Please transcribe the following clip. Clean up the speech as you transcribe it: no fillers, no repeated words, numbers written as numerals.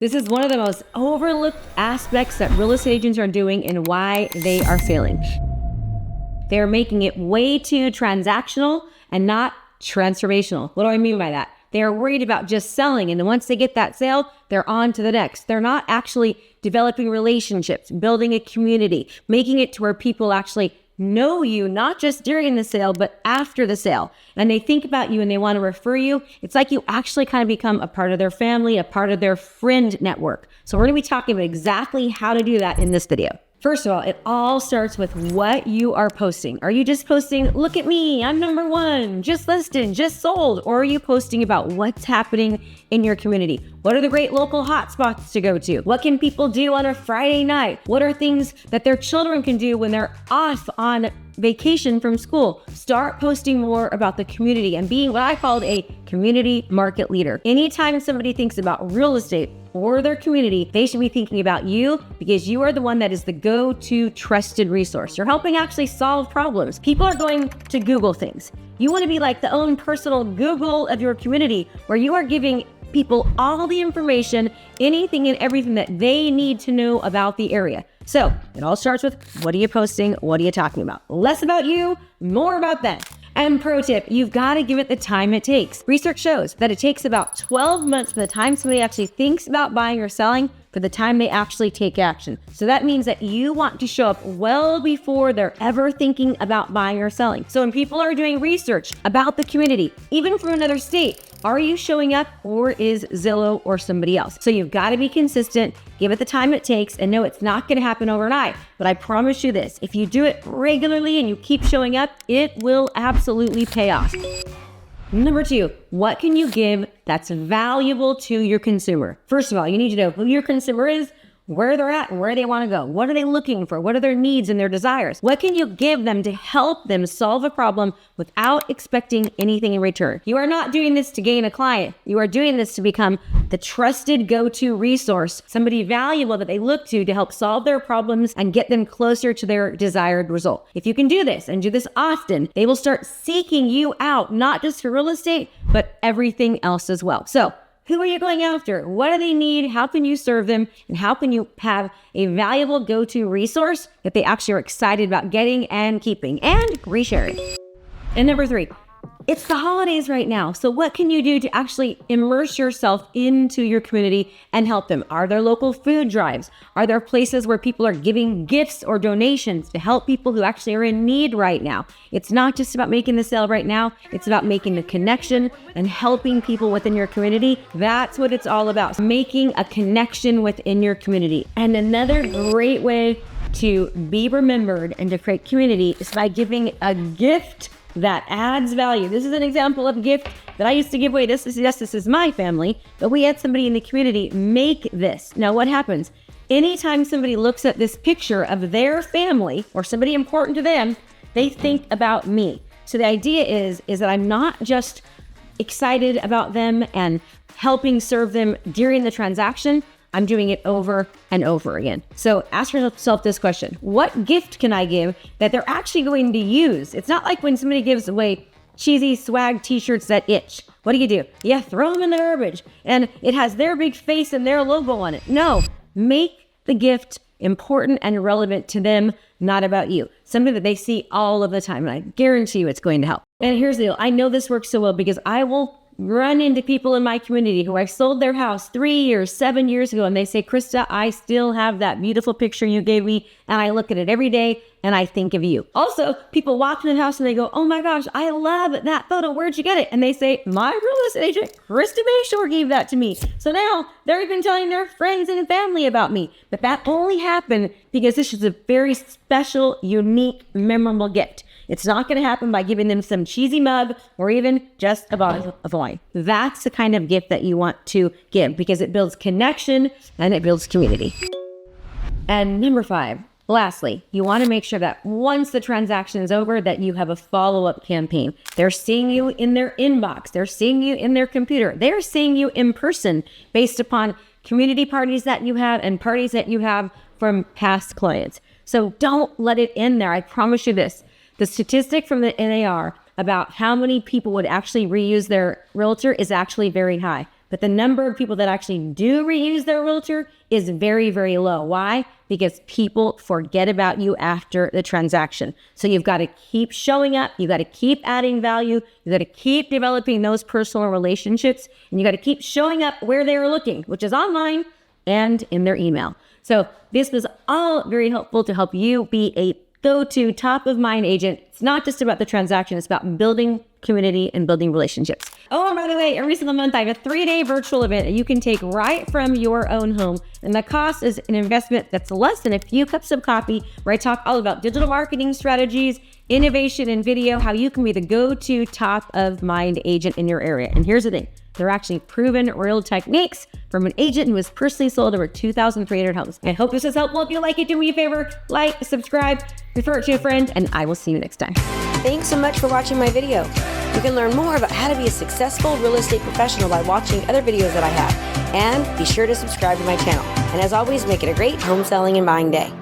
This is one of the most overlooked aspects that real estate agents are doing and why they are failing. They're making it way too transactional and not transformational. What do I mean by that? They are worried about just selling, and then once they get that sale, they're on to the next. They're not actually developing relationships, building a community, making it to where people actually know you, not just during the sale, but after the sale. And they think about you and they want to refer you. It's like you actually kind of become a part of their family, a part of their friend network. So we're going to be talking about exactly how to do that in this video. First of all, it all starts with what you are posting. Are you just posting, look at me, I'm number one, just listed, just sold? Or are you posting about what's happening in your community? What are the great local hotspots to go to? What can people do on a Friday night? What are things that their children can do when they're off on vacation from school? Start posting more about the community and being what I called a community market leader. Anytime somebody thinks about real estate or their community, they should be thinking about you because you are the one that is the go-to trusted resource. You're helping actually solve problems. People are going to Google things. You want to be like the own personal Google of your community where you are giving people all the information, anything and everything that they need to know about the area. So it all starts with what are you posting? What are you talking about? Less about you, more about them. And pro tip, you've got to give it the time it takes. Research shows that it takes about 12 months from the time somebody actually thinks about buying or selling for the time they actually take action. So that means that you want to show up well before they're ever thinking about buying or selling. So when people are doing research about the community, even from another state, are you showing up or is Zillow or somebody else? So you've got to be consistent, give it the time it takes, and no, it's not going to happen overnight. But I promise you this, if you do it regularly and you keep showing up, it will absolutely pay off. Number two, what can you give that's valuable to your consumer? First of all, you need to know who your consumer is, where they're at and where they want to go. What are they looking for? What are their needs and their desires? What can you give them to help them solve a problem without expecting anything in return? You are not doing this to gain a client. You are doing this to become the trusted go-to resource, somebody valuable that they look to help solve their problems and get them closer to their desired result. If you can do this and do this often, they will start seeking you out, not just for real estate, but everything else as well. So who are you going after? What do they need? How can you serve them? And how can you have a valuable go-to resource that they actually are excited about getting and keeping and resharing? And number three, it's the holidays right now. So what can you do to actually immerse yourself into your community and help them? Are there local food drives? Are there places where people are giving gifts or donations to help people who actually are in need right now? It's not just about making the sale right now. It's about making the connection and helping people within your community. That's what it's all about, making a connection within your community. And another great way to be remembered and to create community is by giving a gift that adds value. This is an example of a gift that I used to give away. This is my family, but we had somebody in the community make this. Now what happens? Anytime somebody looks at this picture of their family or somebody important to them, they think about me. So the idea is that I'm not just excited about them and helping serve them during the transaction, I'm doing it over and over again. So ask yourself this question: what gift can I give that they're actually going to use? It's not like when somebody gives away cheesy swag t-shirts that itch. What do? Yeah, throw them in the garbage and it has their big face and their logo on it. No, make the gift important and relevant to them, not about you. Something that they see all of the time, and I guarantee you it's going to help. And here's the deal. I know this works so well because I will run into people in my community who I sold their house 3 years, 7 years ago, and they say, Krista, I still have that beautiful picture you gave me, and I look at it every day, and I think of you. Also, people walk in the house and they go, oh my gosh, I love that photo. Where'd you get it? And they say, my real estate agent, Krista Mashore, gave that to me. So now they're even telling their friends and family about me. But that only happened because this is a very special, unique, memorable gift. It's not going to happen by giving them some cheesy mug or even just a bottle of wine. That's the kind of gift that you want to give because it builds connection and it builds community. And number five, lastly, you want to make sure that once the transaction is over, that you have a follow-up campaign. They're seeing you in their inbox. They're seeing you in their computer. They're seeing you in person based upon community parties that you have and parties that you have from past clients. So don't let it end there. I promise you this. The statistic from the NAR about how many people would actually reuse their realtor is actually very high. but the number of people that actually do reuse their realtor is very, very low. Why? Because people forget about you after the transaction. So you've got to keep showing up. You got to keep adding value. You got to keep developing those personal relationships, and you got to keep showing up where they are looking, which is online and in their email. So this was all very helpful to help you be a go-to top of mind agent. It's not just about the transaction. It's about building community and building relationships. Oh, and by the way, every single month I have a 3-day virtual event that you can take right from your own home. And the cost is an investment that's less than a few cups of coffee, where I talk all about digital marketing strategies, innovation in video, how you can be the go-to top of mind agent in your area. And here's the thing. They're actually proven real techniques from an agent who has personally sold over 2,300 homes. I hope this is helpful. If you like it, do me a favor, like, subscribe, refer it to a friend, and I will see you next time. Thanks so much for watching my video. You can learn more about how to be a successful real estate professional by watching other videos that I have. And be sure to subscribe to my channel. And as always, make it a great home selling and buying day.